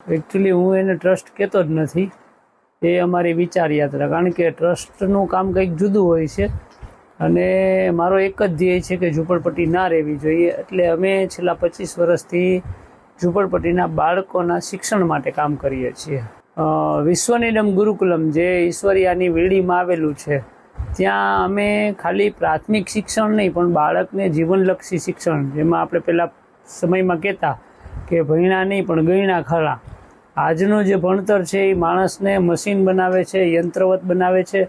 Actually હું એને trust કહેતો જ નથી, એ અમારી વિચાર યાત્રા, કારણ કે ટ્રસ્ટનું કામ કંઈક જુદું હોય છે અને મારો એક જ ધ્યેય છે કે ઝૂંપડપટ્ટી ના રહેવી જોઈએ. એટલે અમે છેલ્લા 25 વર્ષથી ઝૂંપડપટ્ટીના બાળકોના શિક્ષણ માટે કામ કરીએ છીએ. વિશ્વનિડમ ગુરુકુલમ જે ઈશ્વરિયાની વીડીમાં આવેલું છે, ત્યાં અમે ખાલી પ્રાથમિક શિક્ષણ નહીં પણ બાળકને જીવનલક્ષી શિક્ષણ, જેમાં આપણે પહેલાં સમયમાં કહેતા કે ભણ્યા નહીં પણ ગણ્યા ખરા. આજનું જે ભણતર છે એ માણસને મશીન બનાવે છે, યંત્રવત બનાવે છે.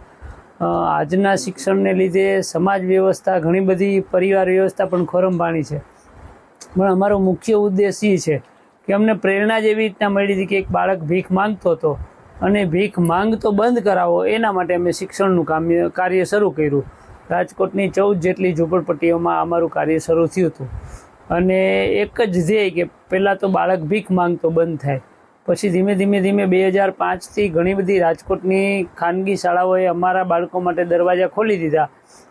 આજના શિક્ષણને લીધે સમાજ વ્યવસ્થા, ઘણી બધી પરિવાર વ્યવસ્થા પણ ખોરંભાણી છે. પણ અમારો મુખ્ય ઉદ્દેશ એ છે કે અમને પ્રેરણા જેવી રીતના મળી હતી કે એક બાળક ભીખ માંગતો હતો અને ભીખ માંગતો બંધ કરાવો, એના માટે અમે શિક્ષણનું કાર્ય શરૂ કર્યું. રાજકોટની 14 જેટલી ઝૂંપડપટ્ટીઓમાં અમારું કાર્ય શરૂ થયું હતું અને એક જ ધ્યેય કે પહેલાં તો બાળક ભીખ માંગતો બંધ થાય. પછી ધીમે ધીમે 2005થી ઘણી બધી રાજકોટની ખાનગી શાળાઓએ અમારા બાળકો માટે દરવાજા ખોલી દીધા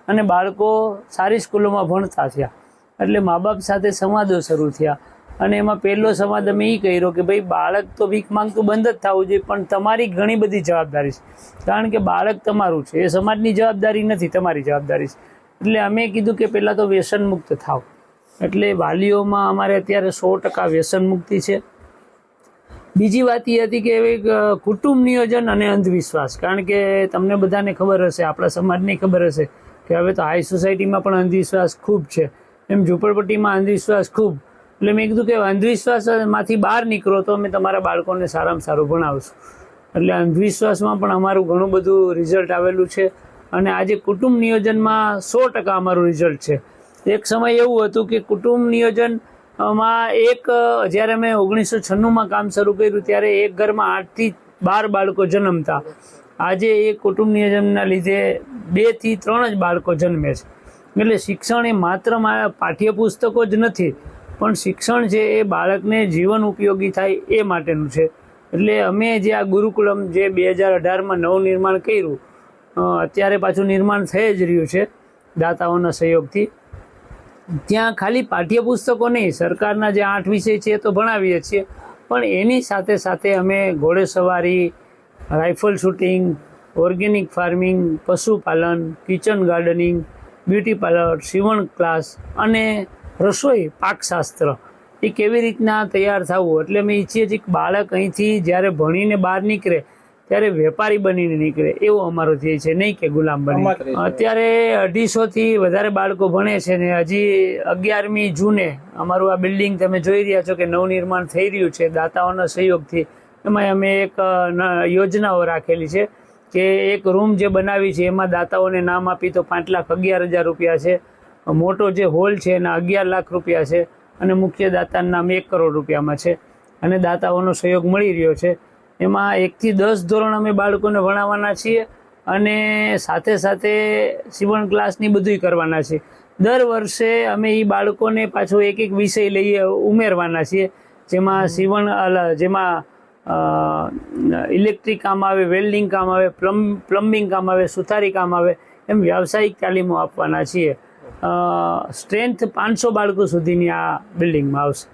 અને બાળકો સારી સ્કૂલોમાં ભણતા થયા. એટલે મા બાપ સાથે સંવાદો શરૂ થયા અને એમાં પહેલો સંવાદ અમે એ કર્યો કે ભાઈ બાળક તો ભીખ માંગતું બંધ જ થવું જોઈએ, પણ તમારી ઘણી બધી જવાબદારી છે, કારણ કે બાળક તમારું છે, એ સમાજની જવાબદારી નથી, તમારી જવાબદારી છે. એટલે અમે કીધું કે પહેલાં તો વ્યસન મુક્ત થાવ. એટલે વાલીઓમાં અમારે અત્યારે 100% વ્યસન મુક્તિ છે. બીજી વાત એ હતી કે કુટુંબ નિયોજન અને અંધવિશ્વાસ, કારણ કે તમને બધાને ખબર હશે, આપણા સમાજને ખબર હશે કે હવે તો હાઈ સોસાયટીમાં પણ અંધવિશ્વાસ ખૂબ છે, એમ ઝૂંપડપટ્ટીમાં અંધવિશ્વાસ ખૂબ. એટલે મેં કીધું કે અંધવિશ્વાસમાંથી બહાર નીકળો તો અમે તમારા બાળકોને સારામાં સારું ભણાવશું. એટલે અંધવિશ્વાસમાં પણ અમારું ઘણું બધું રિઝલ્ટ આવેલું છે અને આજે કુટુંબ નિયોજનમાં 100% અમારું રિઝલ્ટ છે. એક સમય એવું હતું કે કુટુંબ નિયોજનમાં જ્યારે મેં 1996માં કામ શરૂ કર્યું ત્યારે એક ઘરમાં 8 થી 12 બાળકો જન્મતા. આજે એ કુટુંબ નિયોજનના લીધે 2 થી 3 જ બાળકો જન્મે છે. એટલે શિક્ષણ એ માત્ર પાઠ્યપુસ્તકો જ નથી, પણ શિક્ષણ છે એ બાળકને જીવન ઉપયોગી થાય એ માટેનું છે. એટલે અમે જે આ ગુરુકુલમ જે 2018માં નવું નિર્માણ કર્યું, અત્યારે પાછું નિર્માણ થઈ જ રહ્યું છે દાતાઓના સહયોગથી. ત્યાં ખાલી પાઠ્યપુસ્તકો નહીં, સરકારના જે 8 વિષય છે એ તો ભણાવીએ છીએ, પણ એની સાથે સાથે અમે ઘોડેસવારી, રાઇફલ શૂટિંગ, ઓર્ગેનિક ફાર્મિંગ, પશુપાલન, કિચન ગાર્ડનિંગ, બ્યુટી પાર્લર, સીવણ ક્લાસ અને રસોઈ પાકશાસ્ત્ર એ કેવી રીતના તૈયાર થવું. એટલે અમે ઈચ્છીએ છીએ કે બાળક અહીંથી જ્યારે ભણીને બહાર નીકળે ત્યારે વેપારી બનીને નીકળે, એવો અમારો ધ્યેય છે, નહીં કે ગુલામ બની. અત્યારે 250થી વધારે બાળકો ભણે છે ને હજી 11મી જૂને અમારું આ બિલ્ડિંગ તમે જોઈ રહ્યા છો કે નવનિર્માણ થઈ રહ્યું છે દાતાઓના સહયોગથી. એમાં અમે એક યોજનાઓ રાખેલી છે કે એક રૂમ જે બનાવી છે એમાં દાતાઓને નામ આપી તો 5,11,000 રૂપિયા છે, મોટો જે હોલ છે એના 11 લાખ રૂપિયા છે અને મુખ્ય દાતાનું નામ 1 કરોડ રૂપિયામાં છે અને દાતાઓનો સહયોગ મળી રહ્યો છે. એમાં 1 થી 10 ધોરણ અમે બાળકોને ભણાવવાના છીએ અને સાથે સાથે સીવણ ક્લાસની બધુંય કરવાના છીએ. દર વર્ષે અમે એ બાળકોને પાછો એક વિષય લઈએ ઉમેરવાના છીએ, જેમાં ઇલેક્ટ્રિક કામ આવે, વેલ્ડિંગ કામ આવે, પ્લમ્બિંગ કામ આવે, સુથારી કામ આવે, એમ વ્યાવસાયિક તાલીમો આપવાના છીએ. સ્ટ્રેન્થ 500 બાળકો સુધીની આ બિલ્ડિંગમાં આવશે.